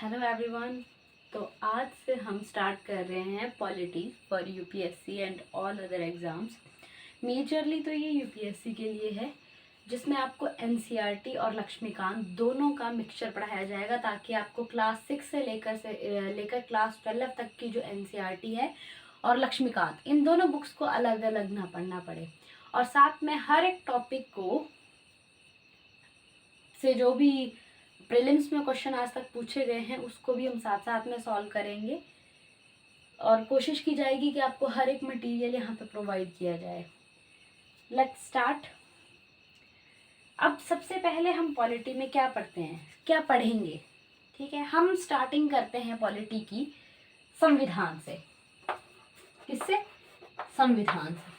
Hello everyone. तो आज से हम स्टार्ट कर रहे हैं polity for UPSC and all other exams. Majorly तो ये यूपीएससी के लिए है, जिसमें आपको एनसीईआरटी और लक्ष्मीकांत दोनों का मिक्सचर पढ़ाया जाएगा, ताकि आपको क्लास 6 से लेकर क्लास 12 तक की जो एनसीईआरटी है और लक्ष्मीकांत, इन दोनों बुक्स को अलग अलग ना पढ़ना पड़े। और साथ में हर एक टॉपिक को से जो भी प्रीलिम्स में क्वेश्चन आज तक पूछे गए हैं उसको भी हम साथ साथ में सॉल्व करेंगे, और कोशिश की जाएगी कि आपको हर एक मटेरियल यहाँ पे प्रोवाइड किया जाए। Let's start. अब सबसे पहले हम पॉलिटी में क्या पढ़ते हैं, क्या पढ़ेंगे, ठीक है। हम स्टार्टिंग करते हैं पॉलिटी की संविधान से। किससे? संविधान से।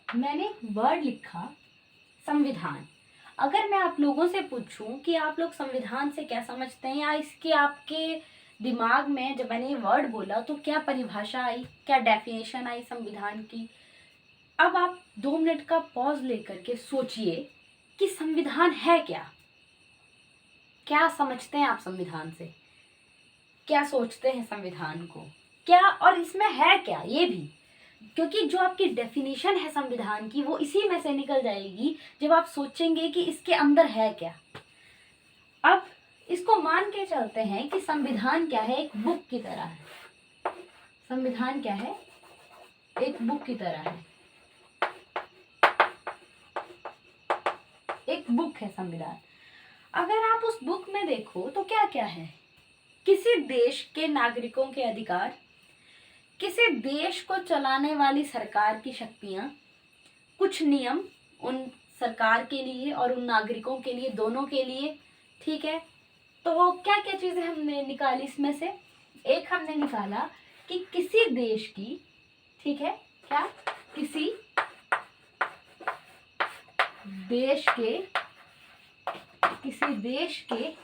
मैंने वर्ड लिखा संविधान। अगर मैं आप लोगों से पूछूं कि आप लोग संविधान से क्या समझते हैं, या इसके आपके दिमाग में जब मैंने ये वर्ड बोला तो क्या परिभाषा आई, क्या डेफिनेशन आई संविधान की, अब आप 2 मिनट का पॉज लेकर के सोचिए कि संविधान है क्या। क्या समझते हैं आप संविधान से, क्या सोचते हैं संविधान को, क्या और इसमें है क्या, ये भी, क्योंकि जो आपकी डेफिनेशन है संविधान की वो इसी में से निकल जाएगी जब आप सोचेंगे कि इसके अंदर है क्या। अब इसको मान के चलते हैं कि संविधान क्या है, एक बुक की तरह है। संविधान क्या है? एक बुक की तरह है। एक बुक है संविधान। अगर आप उस बुक में देखो तो क्या क्या है? किसी देश के नागरिकों के अधिकार, किसी देश को चलाने वाली सरकार की शक्तियां, कुछ नियम उन सरकार के लिए और उन नागरिकों के लिए, दोनों के लिए, ठीक है। तो क्या क्या चीजें हमने निकाली इसमें से? एक हमने निकाला कि किसी देश की, ठीक है, क्या, किसी देश के, किसी देश के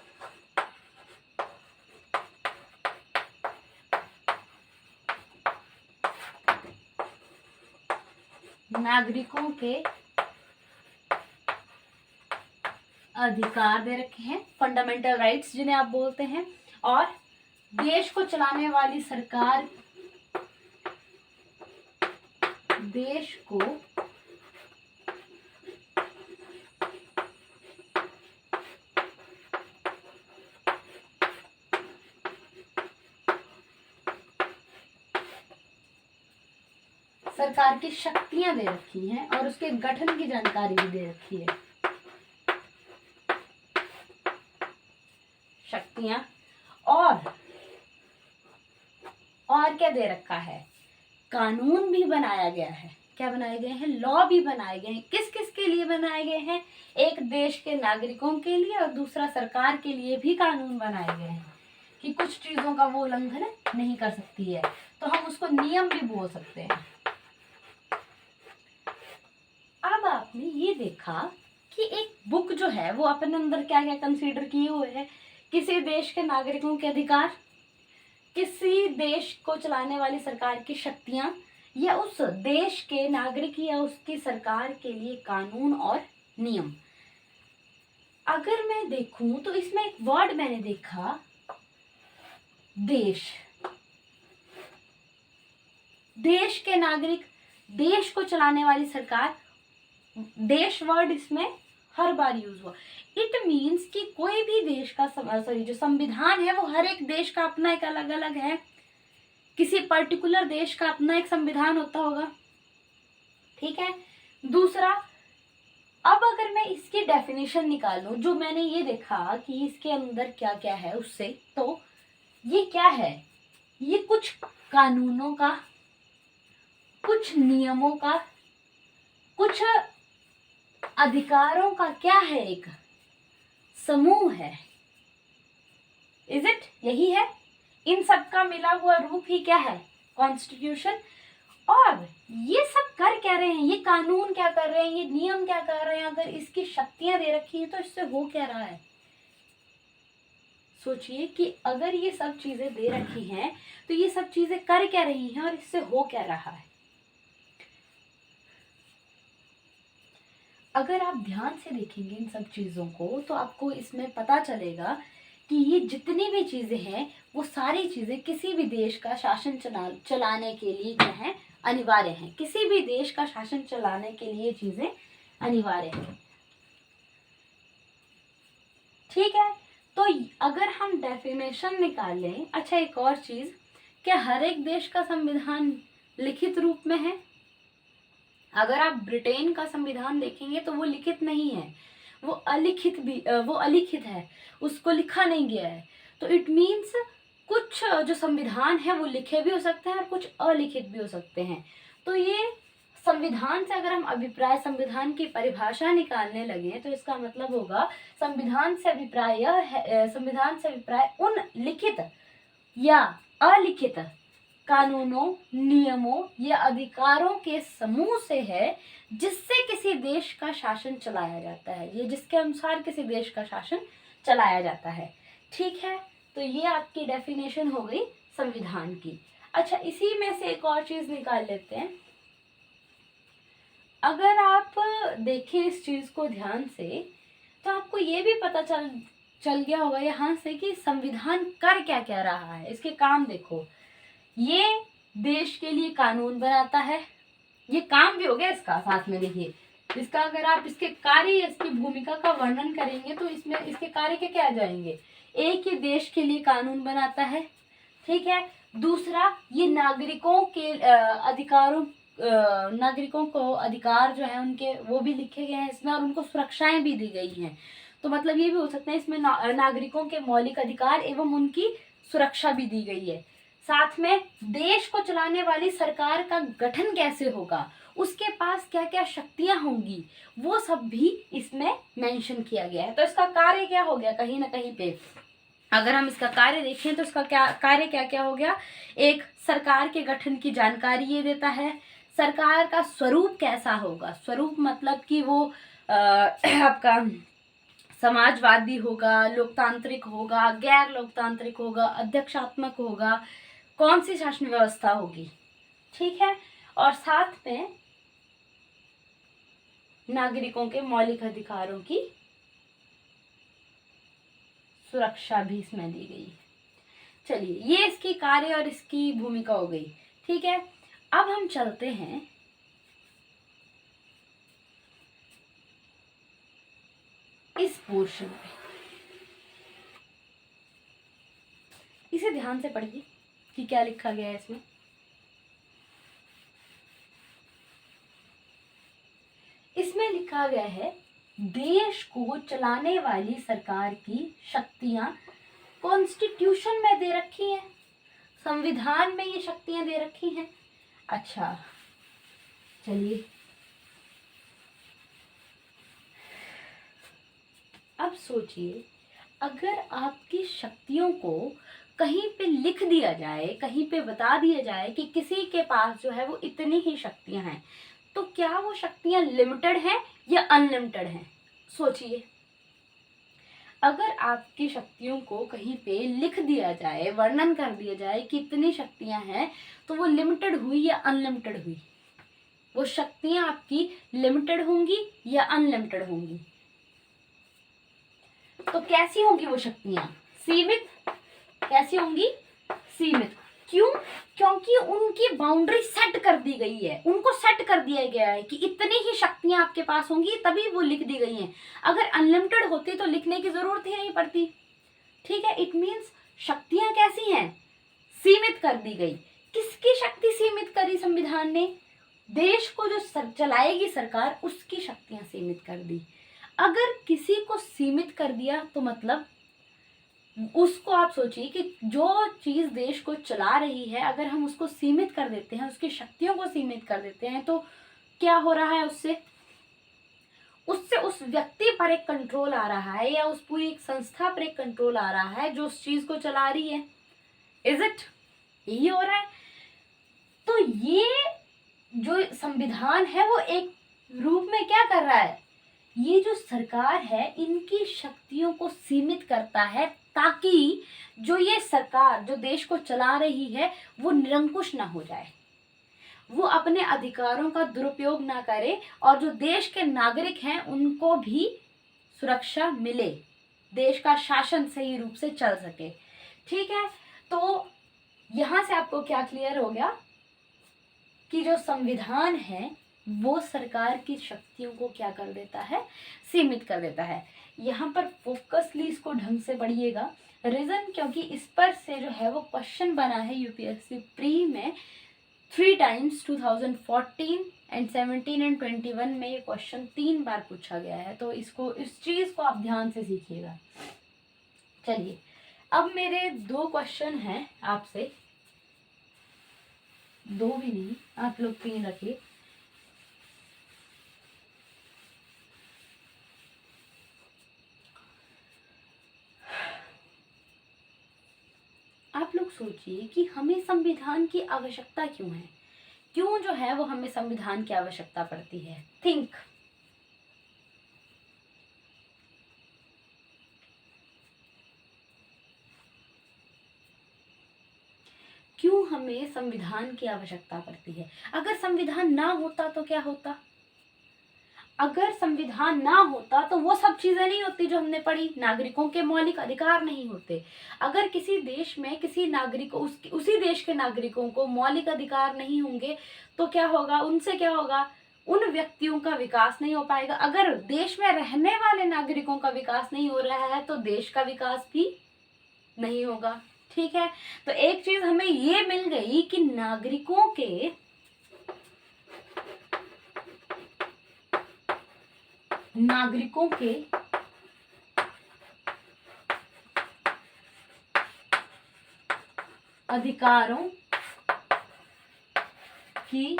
नागरिकों के अधिकार दे रखे हैं, फंडामेंटल राइट्स जिन्हें आप बोलते हैं, और देश को चलाने वाली सरकार, देश को सरकार की शक्तियां दे रखी हैं और उसके गठन की जानकारी भी दे रखी है। शक्तियां और क्या दे रखा है? कानून भी बनाया गया है। क्या बनाए गए हैं? लॉ भी बनाए गए हैं। किस किस के लिए बनाए गए हैं? एक देश के नागरिकों के लिए और दूसरा सरकार के लिए भी कानून बनाए गए हैं कि कुछ चीजों का वो उल्लंघन नहीं कर सकती है, तो हम उसको नियम भी बोल सकते हैं। अब आपने ये देखा कि एक बुक जो है वो अपने अंदर क्या क्या कंसीडर किए हुए है। किसी देश के नागरिकों के अधिकार, किसी देश को चलाने वाली सरकार की शक्तियां, या उस देश के नागरिक या उसकी सरकार के लिए कानून और नियम। अगर मैं देखूं तो इसमें एक वर्ड मैंने देखा, देश। देश के नागरिक, देश को चलाने वाली सरकार, देश वर्ड इसमें हर बार यूज हुआ। इट मीन्स कि कोई भी देश का जो संविधान है वो हर एक देश का अपना एक अलग अलग है। किसी पर्टिकुलर देश का अपना एक संविधान होता होगा, ठीक है। दूसरा, अब अगर मैं इसकी डेफिनेशन निकालूं, जो मैंने ये देखा कि इसके अंदर क्या क्या है उससे, तो ये क्या है? ये कुछ कानूनों का, कुछ नियमों का, कुछ अधिकारों का क्या है, एक समूह है। Is it? यही है। इन सब का मिला हुआ रूप ही क्या है? कॉन्स्टिट्यूशन। और ये सब कर क्या रहे हैं? ये कानून क्या कर रहे हैं? ये नियम क्या कर रहे हैं? अगर इसकी शक्तियां दे रखी है तो इससे हो क्या रहा है? सोचिए कि अगर ये सब चीजें दे रखी हैं तो ये सब चीजें कर क्या रही हैं और इससे हो क्या रहा है? अगर आप ध्यान से देखेंगे इन सब चीज़ों को तो आपको इसमें पता चलेगा कि ये जितनी भी चीज़ें हैं वो सारी चीज़ें किसी भी देश का शासन चलाने के लिए क्या है, अनिवार्य हैं। किसी भी देश का शासन चलाने के लिए चीज़ें अनिवार्य हैं। ठीक है, तो अगर हम डेफिनेशन निकालें, अच्छा एक और चीज़, क्या हर एक देश का संविधान लिखित रूप में है? अगर आप ब्रिटेन का संविधान देखेंगे तो वो लिखित नहीं है, वो अलिखित है, उसको लिखा नहीं गया है। तो इट मीन्स कुछ जो संविधान है वो लिखे भी हो सकते हैं और कुछ अलिखित भी हो सकते हैं। तो ये संविधान से अगर हम अभिप्राय, संविधान की परिभाषा निकालने लगे तो इसका मतलब होगा संविधान से अभिप्राय यह है, संविधान से अभिप्राय उन लिखित या अलिखित कानूनों, नियमों या अधिकारों के समूह से है जिससे किसी देश का शासन चलाया जाता है, ये जिसके अनुसार किसी देश का शासन चलाया जाता है। ठीक है, तो ये आपकी डेफिनेशन हो गई संविधान की। अच्छा, इसी में से एक और चीज निकाल लेते हैं। अगर आप देखें इस चीज को ध्यान से तो आपको ये भी पता चल गया होगा यहाँ से कि संविधान कर क्या क्या रहा है। इसके काम देखो, ये देश के लिए कानून बनाता है, ये काम भी हो गया इसका। साथ में देखिए इसका, अगर आप इसके कार्य, इसकी भूमिका का वर्णन करेंगे तो इसमें इसके कार्य के क्या आ जाएंगे। एक, ये देश के लिए कानून बनाता है, ठीक है। दूसरा, ये नागरिकों के अधिकारों, नागरिकों को अधिकार जो है उनके वो भी लिखे गए हैं इसमें और उनको सुरक्षाएं भी दी गई हैं। तो मतलब ये भी हो सकता है इसमें नागरिकों के मौलिक अधिकार एवं उनकी सुरक्षा भी दी गई है। साथ में देश को चलाने वाली सरकार का गठन कैसे होगा, उसके पास क्या क्या शक्तियां होंगी, वो सब भी इसमें मेंशन किया गया है। तो इसका कार्य क्या हो गया, कहीं ना कहीं पे अगर हम इसका कार्य देखें तो इसका कार्य क्या क्या हो गया। एक, सरकार के गठन की जानकारी ये देता है। सरकार का स्वरूप कैसा होगा, स्वरूप मतलब कि वो आपका समाजवादी होगा, लोकतांत्रिक होगा, गैर लोकतांत्रिक होगा, अध्यक्षात्मक होगा, कौन सी शासन व्यवस्था होगी, ठीक है। और साथ में नागरिकों के मौलिक अधिकारों की सुरक्षा भी इसमें दी गई है। चलिए, ये इसकी कार्य और इसकी भूमिका हो गई, ठीक है। अब हम चलते हैं इस पोर्शन पे, इसे ध्यान से पढ़िए कि क्या लिखा गया है इसमें। इसमें लिखा गया है, देश को चलाने वाली सरकार की शक्तियां कॉन्स्टिट्यूशन में दे रखी हैं, संविधान में ये शक्तियां दे रखी हैं। अच्छा, चलिए अब सोचिए, अगर आपकी शक्तियों को कहीं पे लिख दिया जाए, कहीं पे बता दिया जाए कि किसी के पास जो है वो इतनी ही शक्तियां हैं, तो क्या वो शक्तियां लिमिटेड हैं या अनलिमिटेड हैं? सोचिए, अगर आपकी शक्तियों को कहीं पे लिख दिया जाए, वर्णन कर दिया जाए कि इतनी शक्तियां हैं, तो वो लिमिटेड हुई या अनलिमिटेड हुई? वो शक्तियां आपकी लिमिटेड होंगी या अनलिमिटेड होंगी? तो कैसी होंगी वो शक्तियां? सीमित। कैसी होंगी? सीमित। क्यों? क्योंकि उनकी बाउंड्री सेट कर दी गई है, उनको सेट कर दिया गया है कि इतनी ही शक्तियां आपके पास होंगी, तभी वो लिख दी गई हैं। अगर अनलिमिटेड होती तो लिखने की जरूरत ही नहीं पड़ती, ठीक है। इट मीन्स शक्तियां कैसी हैं? सीमित कर दी गई। किसकी शक्ति सीमित करी संविधान ने? देश को जो चलाएगी सरकार, उसकी शक्तियां सीमित कर दी। अगर किसी को सीमित कर दिया तो मतलब उसको, आप सोचिए कि जो चीज देश को चला रही है, अगर हम उसको सीमित कर देते हैं, उसकी शक्तियों को सीमित कर देते हैं, तो क्या हो रहा है? उससे उस व्यक्ति पर एक कंट्रोल आ रहा है या उस पूरी एक संस्था पर एक कंट्रोल आ रहा है जो उस चीज को चला रही है। Is it? यही हो रहा है। तो ये जो संविधान है वो एक रूप में क्या कर रहा है, ये जो सरकार है इनकी शक्तियों को सीमित करता है, ताकि जो ये सरकार जो देश को चला रही है वो निरंकुश ना हो जाए, वो अपने अधिकारों का दुरुपयोग ना करे और जो देश के नागरिक हैं उनको भी सुरक्षा मिले, देश का शासन सही रूप से चल सके। ठीक है, तो यहां से आपको क्या क्लियर हो गया कि जो संविधान है वो सरकार की शक्तियों को क्या कर देता है, सीमित कर देता है। यहाँ पर फोकसली इसको ढंग से पढ़िएगा, रीजन क्योंकि इस पर से जो है वो क्वेश्चन बना है यूपीएससी प्री में 3 टाइम्स 2014 एंड 17 एंड 21 में ये क्वेश्चन 3 बार पूछा गया है, तो इसको इस चीज को आप ध्यान से सीखिएगा। चलिए, अब मेरे 2 क्वेश्चन हैं आपसे, 2 भी नहीं, आप लोग 3 रखिए। आप लोग सोचिए कि हमें संविधान की आवश्यकता क्यों है, क्यों जो है वो हमें संविधान की आवश्यकता पड़ती है। थिंक, क्यों हमें संविधान की आवश्यकता पड़ती है। अगर संविधान ना होता तो क्या होता, अगर संविधान ना होता तो वो सब चीजें नहीं होती जो हमने पढ़ी, नागरिकों के मौलिक अधिकार नहीं होते। अगर किसी देश में किसी नागरिक उसी देश के नागरिकों को मौलिक अधिकार नहीं होंगे तो क्या होगा, उनसे क्या होगा, उन व्यक्तियों का विकास नहीं हो पाएगा। अगर देश में रहने वाले नागरिकों का विकास नहीं हो रहा है तो देश का विकास भी नहीं होगा। ठीक है, तो एक चीज हमें ये मिल गई कि नागरिकों के अधिकारों की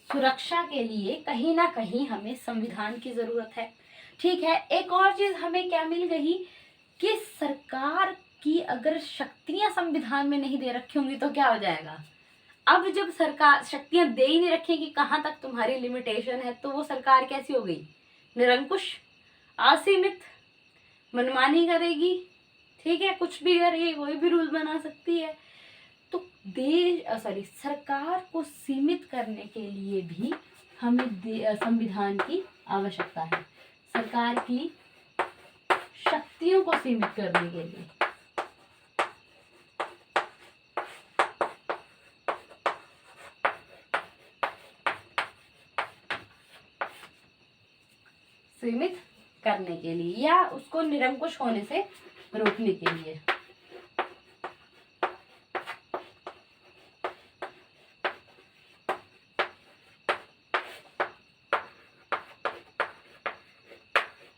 सुरक्षा के लिए कहीं ना कहीं हमें संविधान की जरूरत है। ठीक है, एक और चीज हमें क्या मिल गई कि सरकार की अगर शक्तियां संविधान में नहीं दे रखी होंगी तो क्या हो जाएगा। अब जब सरकार शक्तियां दे ही नहीं रखेगी, कहां तक तुम्हारी लिमिटेशन है, तो वो सरकार कैसी हो गई, निरंकुश, असीमित, मनमानी करेगी। ठीक है, कुछ भी करेगी, कोई भी रूल बना सकती है। तो सरकार को सीमित करने के लिए भी हमें संविधान की आवश्यकता है, सरकार की शक्तियों को सीमित करने के लिए। सीमित करने के लिए या उसको निरंकुश होने से रोकने के लिए।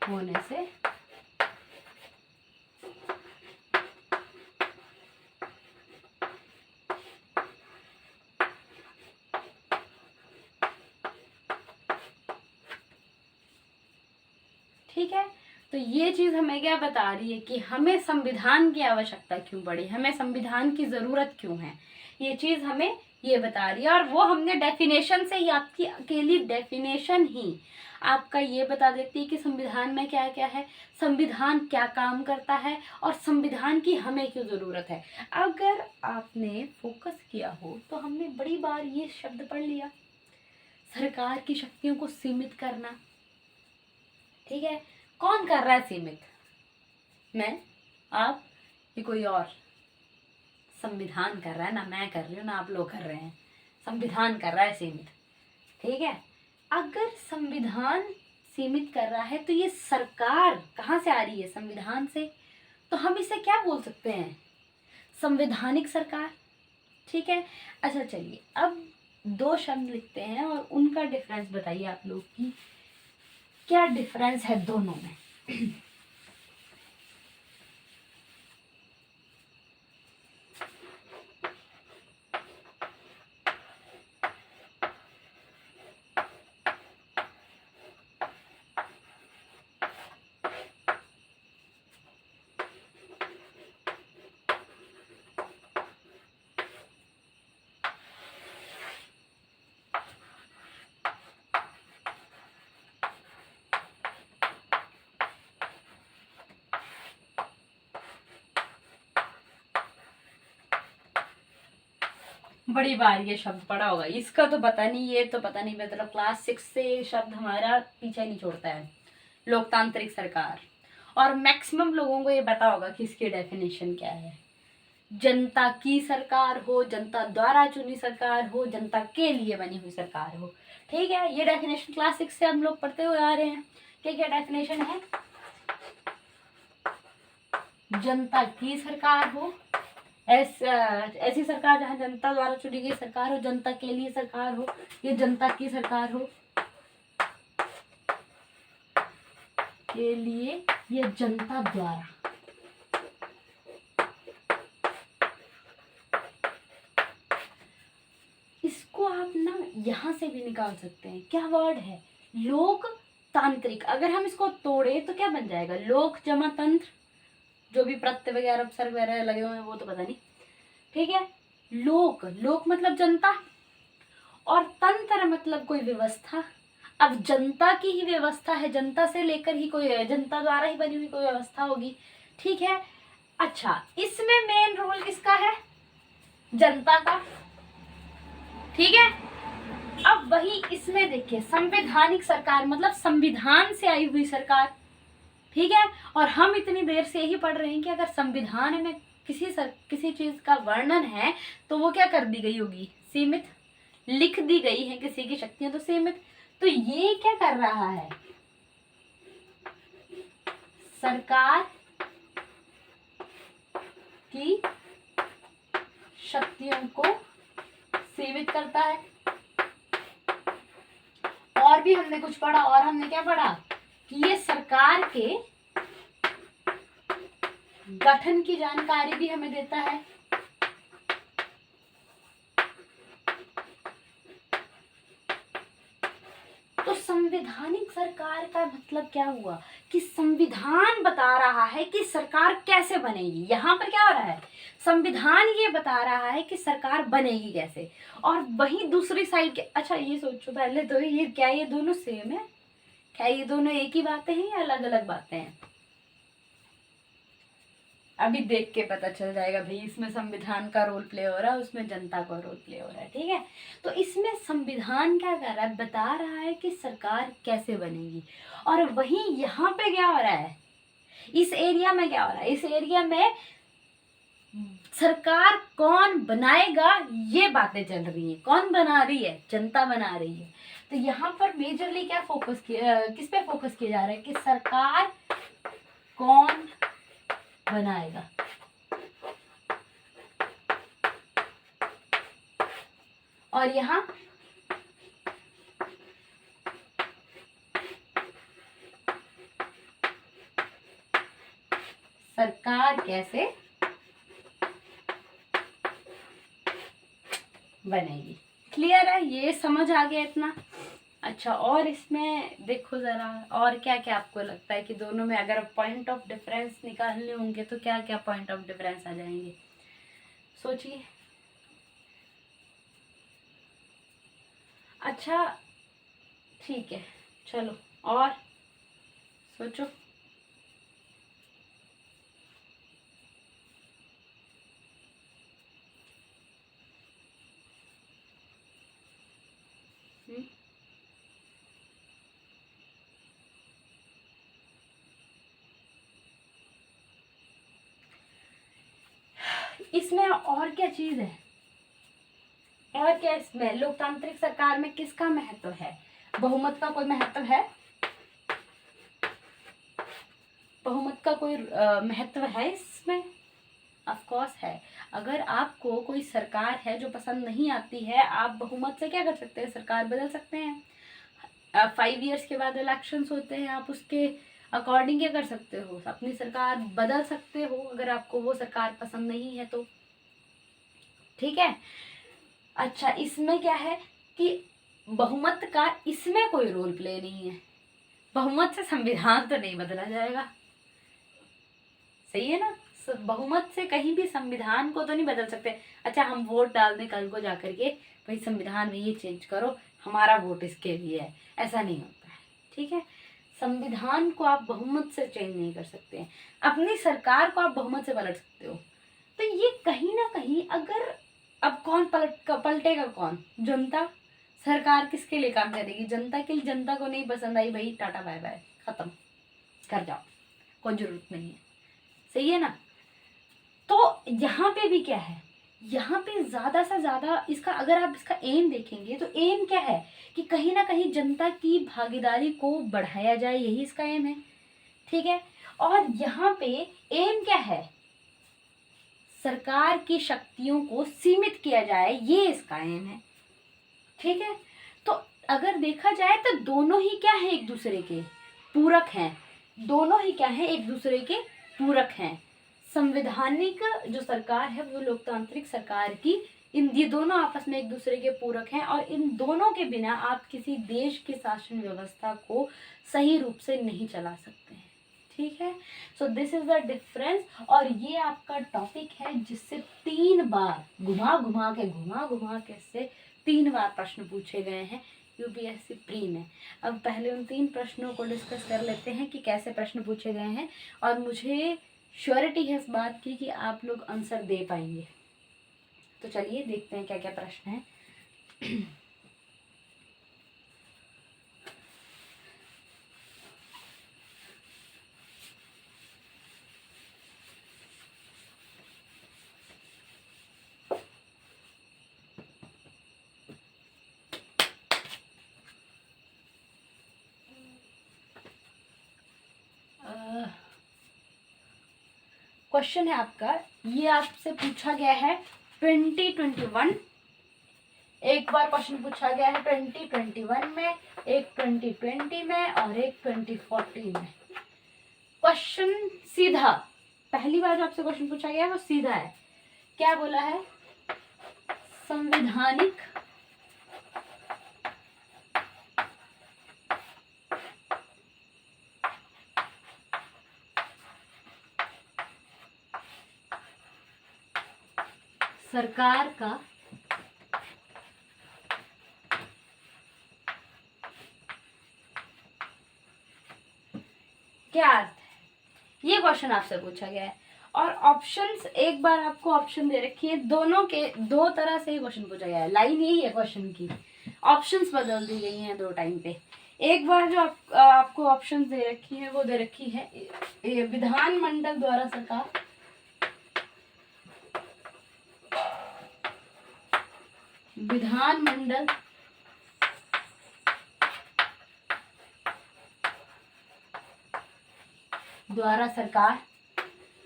होने से ठीक है, तो ये चीज हमें क्या बता रही है कि हमें संविधान की आवश्यकता क्यों पड़ी, हमें संविधान की जरूरत क्यों है, ये चीज हमें ये बता रही है। और वो हमने डेफिनेशन से ही, आपकी अकेली डेफिनेशन ही आपका ये बता देती है कि संविधान में क्या क्या है, संविधान क्या काम करता है और संविधान की हमें क्यों जरूरत है। अगर आपने फोकस किया हो तो हमने बड़ी बार ये शब्द पढ़ लिया, सरकार की शक्तियों को सीमित करना। ठीक है, कौन कर रहा है सीमित, मैं, आप, ये कोई और। संविधान कर रहा है ना, मैं कर रही हूँ ना आप लोग कर रहे हैं, संविधान कर रहा है सीमित। ठीक है, अगर संविधान सीमित कर रहा है तो ये सरकार कहाँ से आ रही है, संविधान से, तो हम इसे क्या बोल सकते हैं, संवैधानिक सरकार। ठीक है, अच्छा चलिए अब 2 शब्द लिखते हैं और उनका डिफरेंस बताइए आप लोग की क्या डिफरेंस है दोनों में। बड़ी बार ये शब्द पढ़ा होगा, इसका तो पता नहीं, ये तो पता नहीं, मतलब क्लास 6 से शब्द हमारा पीछा नहीं छोड़ता है, लोकतांत्रिक सरकार। और मैक्सिमम लोगों को ये पता होगा कि इसकी डेफिनेशन क्या है। जनता की सरकार हो, जनता द्वारा चुनी सरकार हो, जनता के लिए बनी हुई सरकार हो। ठीक है, ये डेफिनेशन क्लास 6 से हम लोग पढ़ते हुए आ रहे हैं। क्या क्या डेफिनेशन है? जनता की सरकार हो, ऐसी सरकार जहां जनता द्वारा चुनी गई सरकार हो, जनता के लिए सरकार हो, ये जनता की सरकार हो, के लिए, ये जनता द्वारा। इसको आप ना यहां से भी निकाल सकते हैं। क्या वर्ड है? लोकतांत्रिक। अगर हम इसको तोड़े तो क्या बन जाएगा? लोक जमा तंत्र, जो भी प्रत्यय वगैरह उपसर्ग वगैरह लगे हुए हैं वो तो पता नहीं। ठीक है, लोक, लोक मतलब जनता, और तंत्र मतलब कोई व्यवस्था। अब जनता की ही व्यवस्था है, जनता से लेकर ही कोई, जनता द्वारा ही बनी हुई कोई व्यवस्था होगी। ठीक है, अच्छा इसमें मेन रोल किसका है? जनता का। ठीक है, अब वही इसमें देखिए, संवैधानिक सरकार मतलब संविधान से आई हुई सरकार। ठीक है, और हम इतनी देर से यही पढ़ रहे हैं कि अगर संविधान में किसी चीज का वर्णन है तो वो क्या कर दी गई होगी? सीमित। लिख दी गई है किसी की शक्तियां तो सीमित। तो ये क्या कर रहा है? सरकार की शक्तियों को सीमित करता है। और भी हमने कुछ पढ़ा, और हमने क्या पढ़ा कि ये सरकार के गठन की जानकारी भी हमें देता है। तो संवैधानिक सरकार का मतलब क्या हुआ? कि संविधान बता रहा है कि सरकार कैसे बनेगी। यहाँ पर क्या हो रहा है? संविधान ये बता रहा है कि सरकार बनेगी कैसे। और वही दूसरी साइड के, अच्छा ये सोचो पहले तो, ये क्या ये दोनों सेम है? क्या ये दोनों एक ही बातें हैं या अलग अलग बातें हैं? अभी देख के पता चल जाएगा भाई, इसमें संविधान का रोल प्ले हो रहा है, उसमें जनता का रोल प्ले हो रहा है। ठीक है, तो इसमें संविधान क्या कर रहा है? बता रहा है कि सरकार कैसे बनेगी। और वहीं यहाँ पे क्या हो रहा है? इस एरिया में क्या हो रहा है? इस एरिया में सरकार कौन बनाएगा ये बातें चल रही है। कौन बना रही है? जनता बना रही है। तो यहाँ पर मेजरली क्या फोकस किया, किस पे फोकस किया जा रहा है? कि सरकार कौन बनाएगा। और यहाँ सरकार कैसे बनेगी। क्लियर है? ये समझ आ गया इतना? अच्छा, और इसमें देखो जरा, और क्या क्या आपको लगता है कि दोनों में अगर पॉइंट ऑफ डिफरेंस निकालने होंगे तो क्या क्या पॉइंट ऑफ डिफरेंस आ जाएंगे? सोचिए। अच्छा ठीक है, चलो और सोचो। हम्म? इसमें और क्या चीज है? और क्या इसमें लोकतांत्रिक सरकार में किसका महत्व है? बहुमत का कोई महत्व है? बहुमत का कोई महत्व है इसमें? ऑफ कोर्स है। अगर आपको कोई सरकार है जो पसंद नहीं आती है, आप बहुमत से क्या कर सकते हैं? सरकार बदल सकते हैं। 5 ईयर्स के बाद इलेक्शंस होते हैं, आप उसके अकॉर्डिंग क्या कर सकते हो? अपनी सरकार बदल सकते हो अगर आपको वो सरकार पसंद नहीं है तो। ठीक है, अच्छा इसमें क्या है कि बहुमत का इसमें कोई रोल प्ले नहीं है। बहुमत से संविधान तो नहीं बदला जाएगा, सही है ना? बहुमत से कहीं भी संविधान को तो नहीं बदल सकते। अच्छा हम वोट डाल दें कल को जाकर के, भाई संविधान में ये चेंज करो, हमारा वोट इसके लिए है, ऐसा नहीं होता है। ठीक है, संविधान को आप बहुमत से चेंज नहीं कर सकते हैं। अपनी सरकार को आप बहुमत से पलट सकते हो। तो ये कहीं ना कहीं, अगर अब कौन पलटेगा कौन? जनता। सरकार किसके लिए काम करेगी? जनता के लिए। जनता को नहीं पसंद आई भाई, टाटा बाय बाय, खत्म, कर जाओ, कोई जरूरत नहीं है। सही है ना? तो यहाँ पे भी क्या है, यहाँ पे ज्यादा से ज्यादा इसका, अगर आप इसका एम देखेंगे तो एम क्या है कि कहीं ना कहीं जनता की भागीदारी को बढ़ाया जाए, यही इसका एम है। ठीक है। और यहाँ पे एम क्या है, सरकार की शक्तियों को सीमित किया जाए, ये इसका एम है। ठीक है। तो अगर देखा जाए तो दोनों ही क्या है, एक दूसरे के पूरक हैं। दोनों ही क्या है, एक दूसरे के पूरक हैं। संवैधानिक जो सरकार है वो लोकतांत्रिक सरकार की, ये दोनों आपस में एक दूसरे के पूरक हैं, और इन दोनों के बिना आप किसी देश की शासन व्यवस्था को सही रूप से नहीं चला सकते हैं। ठीक है। So this is the difference. और ये आपका टॉपिक है जिससे 3 बार घुमा घुमा के इससे 3 बार प्रश्न पूछे गए हैं यूपीएससी प्री में। अब पहले उन 3 प्रश्नों को डिस्कस कर लेते हैं कि कैसे प्रश्न पूछे गए हैं, और मुझे श्योरिटी है इस बात की कि आप लोग आंसर दे पाएंगे। तो चलिए देखते हैं क्या क्या प्रश्न है। क्वेश्चन है आपका, ये आपसे पूछा गया है 2021। एक बार क्वेश्चन पूछा गया है 2021 में, एक 2020 में और एक 2014 में। क्वेश्चन सीधा, पहली बार जो आपसे क्वेश्चन पूछा गया है वो सीधा है। क्या बोला है? संवैधानिक सरकार का क्या अर्थ है, ये क्वेश्चन आपसे पूछा गया है। और ऑप्शंस, एक बार आपको ऑप्शन दे रखी है, दोनों के 2 तरह से क्वेश्चन पूछा गया है। लाइन यही है क्वेश्चन की, ऑप्शंस बदल दी गई हैं 2 टाइम पे। एक बार जो आपको ऑप्शंस दे रखी है वो दे रखी है विधानमंडल द्वारा सरकार, विधानमंडल द्वारा सरकार।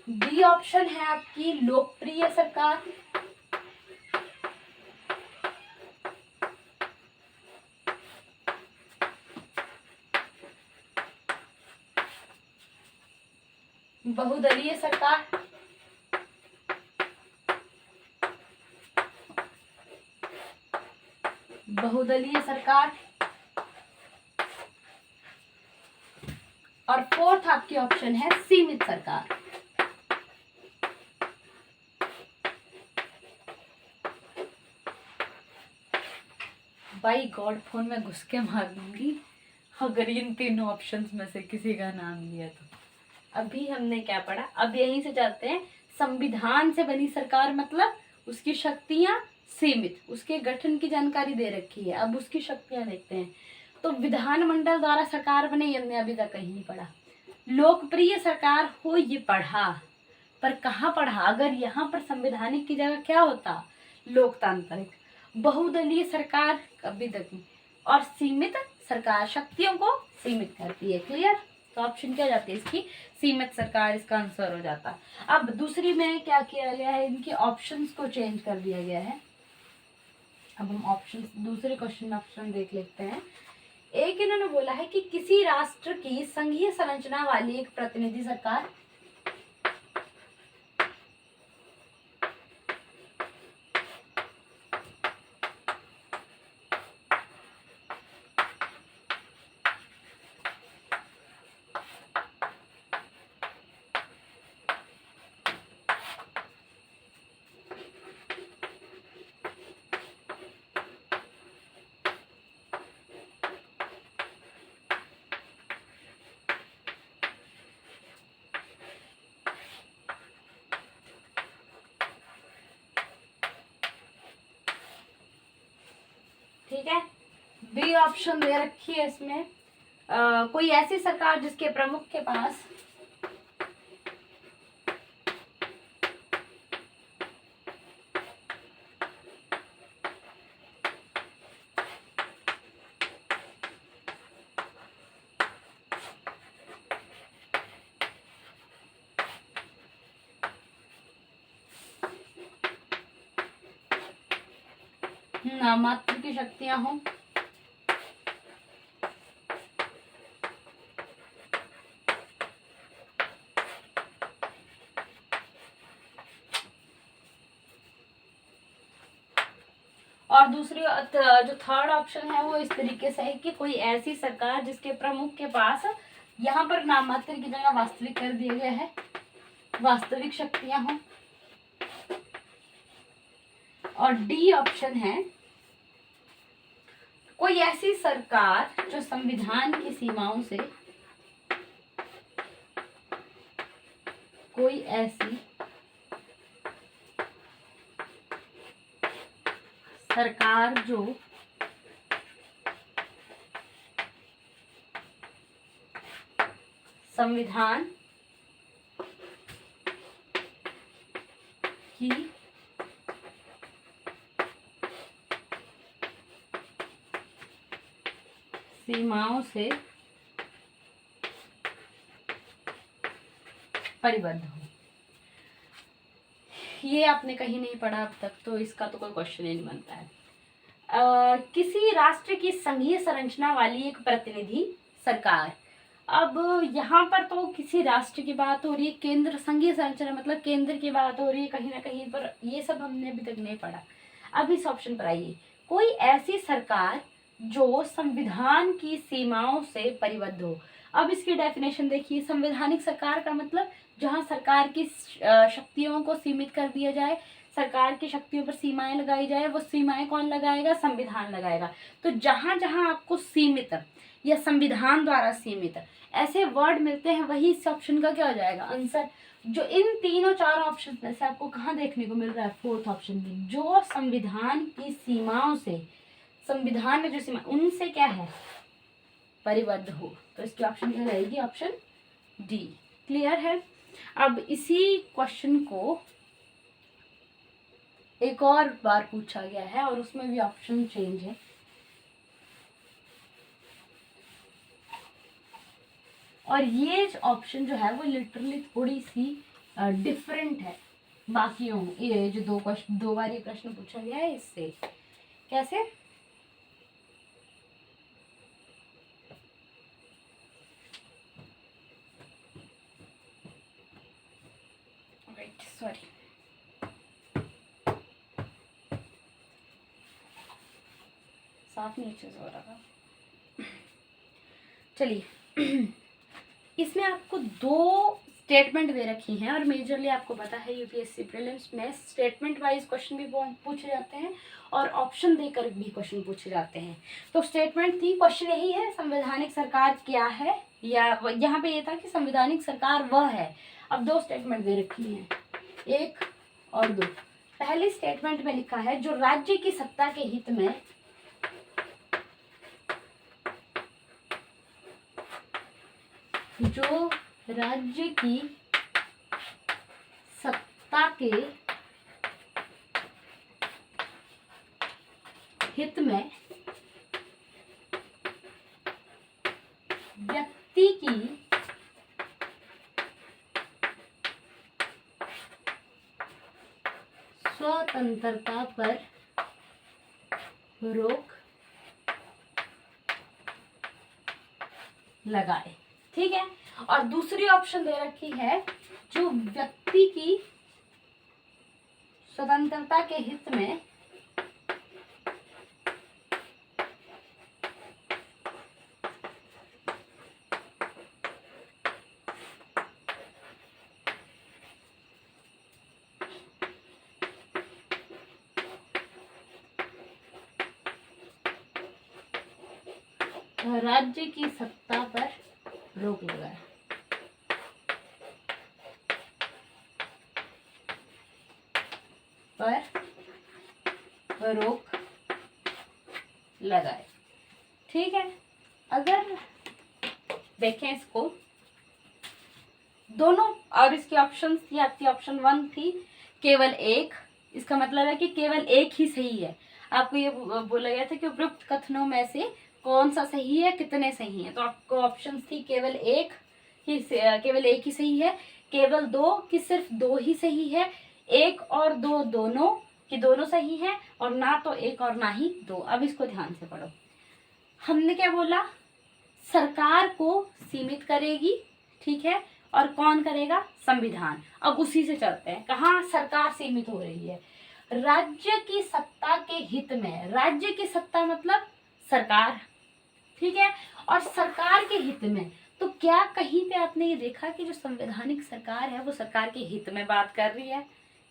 बी ऑप्शन है आपकी लोकप्रिय सरकार, बहुदलीय सरकार, बहुदलीय सरकार। और 4th आपकी ऑप्शन है सीमित सरकार। बाई गॉड, फोन में घुस के मार दूंगी अगर इन 3 ऑप्शंस में से किसी का नाम लिया तो। अभी हमने क्या पढ़ा, अब यहीं से चलते हैं। संविधान से बनी सरकार मतलब उसकी शक्तियां सीमित, उसके गठन की जानकारी दे रखी है। अब उसकी शक्तियां देखते हैं। तो विधानमंडल द्वारा सरकार बने, ये हमने अभी तक कहीं नहीं पढ़ा। लोकप्रिय सरकार हो, ये पढ़ा, पर कहाँ पढ़ा? अगर यहाँ पर संवैधानिक की जगह क्या होता? लोकतांत्रिक। बहुदलीय सरकार कभी तक नहीं। और सीमित सरकार शक्तियों को सीमित करती है। क्लियर? तो ऑप्शन क्या जाती है इसकी? सीमित सरकार इसका आंसर हो जाता। अब दूसरी में क्या किया गया है, इनके ऑप्शंस को चेंज कर दिया गया है। अब हम ऑप्शन, दूसरे क्वेश्चन ऑप्शन देख लेते हैं। एक इन्होंने बोला है कि किसी राष्ट्र की संघीय संरचना वाली एक प्रतिनिधि सरकार, ठीक है। बी ऑप्शन दे रखी है इसमें, कोई ऐसी सरकार जिसके प्रमुख के पास नामात्र की शक्तियां हों। और दूसरी जो थर्ड ऑप्शन है वो इस तरीके से है कि कोई ऐसी सरकार जिसके प्रमुख के पास, यहाँ पर नामात्र की जगह वास्तविक कर दिया गया है, वास्तविक शक्तियां हों। और डी ऑप्शन है कोई ऐसी सरकार जो संविधान की सीमाओं से, कोई ऐसी सरकार जो संविधान की सीमाओं से परिबद्ध हो। ये आपने कहीं नहीं पढ़ा अब तक, तो इसका तो कोई क्वेश्चन ही नहीं बनता है। किसी राष्ट्र की संघीय संरचना वाली एक प्रतिनिधि सरकार। अब यहाँ पर तो किसी राष्ट्र की बात हो रही है, केंद्र, संघीय संरचना मतलब केंद्र की बात हो रही है कहीं ना कहीं पर, ये सब हमने अभी तक नहीं पढ़ा। अब इस ऑप्शन पर आइए, कोई ऐसी सरकार जो संविधान की सीमाओं से परिबद्ध हो। अब इसकी डेफिनेशन देखिए, संवैधानिक सरकार का मतलब जहाँ सरकार की शक्तियों को सीमित कर दिया जाए, सरकार की शक्तियों पर सीमाएं लगाई जाए। वो सीमाएं कौन लगाएगा? संविधान लगाएगा। तो जहां जहां आपको सीमित या संविधान द्वारा सीमित ऐसे वर्ड मिलते हैं, वही इस ऑप्शन का क्या हो जाएगा? आंसर। जो इन तीनों चार ऑप्शन में से आपको कहाँ देखने को मिल रहा है? फोर्थ ऑप्शन में, जो संविधान की सीमाओं से, संविधान में जो सीमा, उनसे क्या है? परिबद्ध हो। तो इसकी ऑप्शन क्या रहेगी? Option D. क्लियर है? अब इसी क्वेश्चन को एक और बार पूछा गया है और उसमें भी ऑप्शन चेंज है। और ये ऑप्शन जो है वो लिटरली थोड़ी सी डिफरेंट है बाकियों, ये जो दो बार ये प्रश्न पूछा गया है इससे। कैसे? सॉरी, साफ नहीं अच्छे से हो रहा था। चलिए, इसमें आपको दो स्टेटमेंट दे रखी हैं और मेजरली आपको पता है यूपीएससी प्रीलिम्स में स्टेटमेंट वाइज क्वेश्चन भी पूछे जाते हैं और ऑप्शन देकर भी क्वेश्चन पूछे जाते हैं। तो स्टेटमेंट थी, क्वेश्चन यही है, संवैधानिक सरकार क्या है, या यहाँ पे ये था कि संवैधानिक सरकार वह है। अब दो स्टेटमेंट दे रखी हैं, एक और दो। पहले स्टेटमेंट में लिखा है जो राज्य की सत्ता के हित में व्यक्ति की स्वतंत्रता पर रोक लगाए। ठीक है। और दूसरी ऑप्शन दे रखी है जो व्यक्ति की स्वतंत्रता के हित में राज्य की सत्ता पर रोक लगाए। पर रोक लगाए। ठीक है, अगर देखें इसको दोनों, और इसकी ऑप्शन थी आपकी, ऑप्शन 1 थी केवल एक, इसका मतलब है कि केवल एक ही सही है। आपको ये बोला गया था कि उपरोक्त कथनों में से कौन सा सही है, कितने सही हैं। तो आपको ऑप्शन थी केवल एक ही सही है, केवल दो कि सिर्फ दो ही सही है, एक और दो दोनों कि दोनों सही है, और ना तो एक और ना ही दो। अब इसको ध्यान से पढ़ो। हमने क्या बोला, सरकार को सीमित करेगी, ठीक है, और कौन करेगा, संविधान। अब उसी से चलते हैं, कहाँ सरकार सीमित हो रही है, राज्य की सत्ता के हित में। राज्य की सत्ता मतलब सरकार, ठीक है, और सरकार के हित में। तो क्या कहीं पे आपने ये देखा कि जो संवैधानिक सरकार है वो सरकार के हित में बात कर रही है?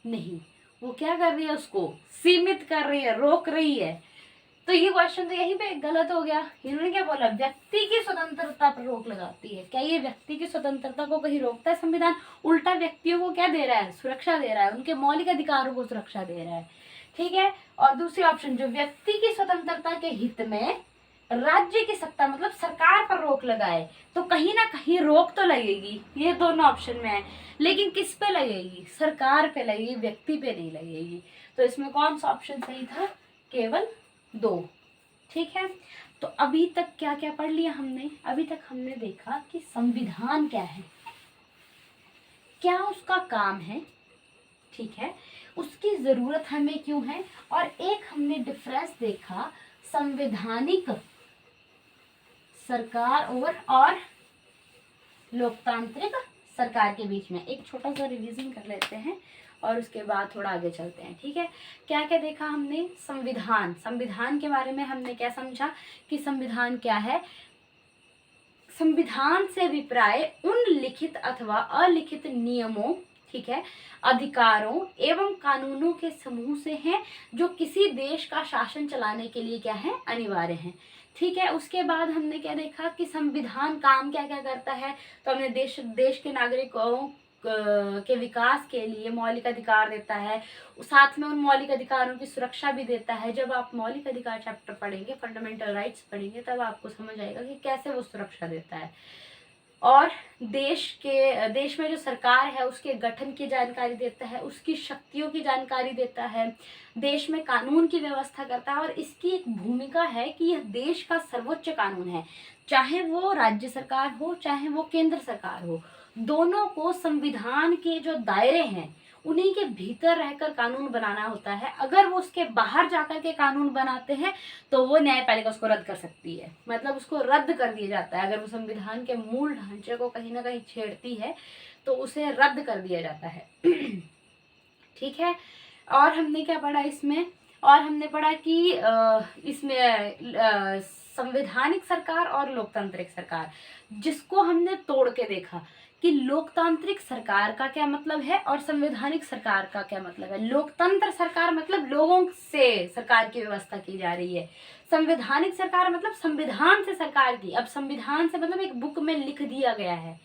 नहीं, वो क्या कर रही है, उसको सीमित कर रही है, रोक रही है। तो ये क्वेश्चन तो यहीं पे गलत हो गया। इन्होंने क्या बोला, व्यक्ति की स्वतंत्रता पर रोक लगाती है। क्या ये व्यक्ति की स्वतंत्रता को कहीं रोकता है संविधान? उल्टा व्यक्तियों को क्या दे रहा है, सुरक्षा दे रहा है, उनके मौलिक अधिकारों को सुरक्षा दे रहा है। ठीक है, और दूसरी ऑप्शन, जो व्यक्ति की स्वतंत्रता के हित में राज्य की सत्ता मतलब सरकार पर रोक लगाए, तो कहीं ना कहीं रोक तो लगेगी। ये दोनों ऑप्शन में है, लेकिन किस पे लगेगी, सरकार पे लगेगी, व्यक्ति पे नहीं लगेगी। तो इसमें कौन सा ऑप्शन सही था, केवल दो। ठीक है, तो अभी तक क्या क्या पढ़ लिया हमने? अभी तक हमने देखा कि संविधान क्या है, क्या उसका काम है, ठीक है, उसकी जरूरत हमें क्यों है, और एक हमने डिफरेंस देखा संवैधानिक सरकार और लोकतांत्रिक सरकार के बीच में। एक छोटा सा रिवीजन कर लेते हैं और उसके बाद थोड़ा आगे चलते हैं। ठीक है, क्या क्या देखा हमने? संविधान, संविधान के बारे में हमने क्या समझा कि संविधान क्या है। संविधान से अभिप्राय उन लिखित अथवा अलिखित नियमों, ठीक है, अधिकारों एवं कानूनों के समूह से है जो किसी देश का शासन चलाने के लिए क्या है, अनिवार्य है। ठीक है, उसके बाद हमने क्या देखा कि संविधान काम क्या क्या करता है। तो हमने देश के नागरिकों के विकास के लिए मौलिक अधिकार देता है, साथ में उन मौलिक अधिकारों की सुरक्षा भी देता है। जब आप मौलिक अधिकार चैप्टर पढ़ेंगे, फंडामेंटल राइट्स पढ़ेंगे, तब आपको समझ आएगा कि कैसे वो सुरक्षा देता है। और देश में जो सरकार है उसके गठन की जानकारी देता है, उसकी शक्तियों की जानकारी देता है, देश में कानून की व्यवस्था करता है। और इसकी एक भूमिका है कि यह देश का सर्वोच्च कानून है, चाहे वो राज्य सरकार हो चाहे वो केंद्र सरकार हो, दोनों को संविधान के जो दायरे हैं उन्हीं के भीतर रहकर कानून बनाना होता है। अगर वो उसके बाहर जाकर के कानून बनाते हैं तो वो न्यायपालिका उसको रद्द कर सकती है, मतलब उसको रद्द कर दिया जाता है। अगर वो संविधान के मूल ढांचे को कहीं ना कहीं छेड़ती है तो उसे रद्द कर दिया जाता है। ठीक है, और हमने क्या पढ़ा इसमें? और हमने पढ़ा कि इसमें संवैधानिक सरकार और लोकतांत्रिक सरकार, जिसको हमने तोड़ के देखा कि लोकतांत्रिक सरकार का क्या मतलब है और संवैधानिक सरकार का क्या मतलब है। लोकतंत्र सरकार मतलब लोगों से सरकार की व्यवस्था की जा रही है, संवैधानिक सरकार मतलब संविधान से सरकार की। अब संविधान से मतलब एक बुक में लिख दिया गया है,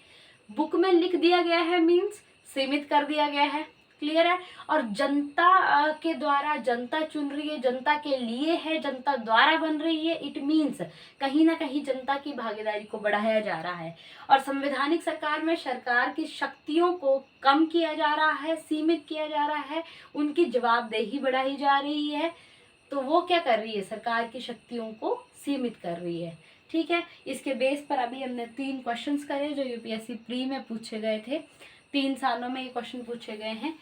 बुक में लिख दिया गया है मीन्स सीमित कर दिया गया है, क्लियर है। और जनता के द्वारा, जनता चुन रही है, जनता के लिए है, जनता द्वारा बन रही है, इट मीन्स कहीं ना कहीं जनता की भागीदारी को बढ़ाया जा रहा है। और संवैधानिक सरकार में सरकार की शक्तियों को कम किया जा रहा है, सीमित किया जा रहा है, उनकी जवाबदेही बढ़ाई जा रही है। तो वो क्या कर रही है, सरकार की शक्तियों को सीमित कर रही है। ठीक है, इसके बेस पर अभी हमने 3 क्वेश्चंस करे जो यूपीएससी प्री में पूछे गए थे, 3 सालों में ये क्वेश्चन पूछे गए हैं।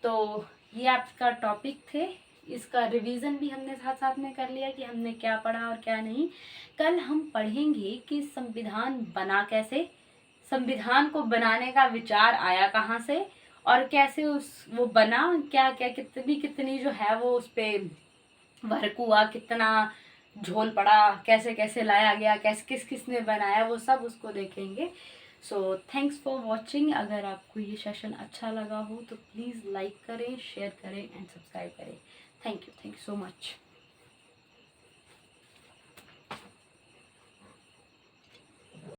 तो ये आपका टॉपिक थे, इसका रिवीजन भी हमने साथ साथ में कर लिया कि हमने क्या पढ़ा और क्या नहीं। कल हम पढ़ेंगे कि संविधान बना कैसे, संविधान को बनाने का विचार आया कहाँ से, और कैसे वो बना, क्या क्या कितनी जो है वो उस पर वर्क हुआ, कितना झोल पड़ा, कैसे कैसे लाया गया, कैसे किसने बनाया, वो सब उसको देखेंगे। So thanks for watching. अगर आपको ये सेशन अच्छा लगा हो तो प्लीज़ लाइक करें, शेयर करें एंड सब्सक्राइब करें। Thank you so much.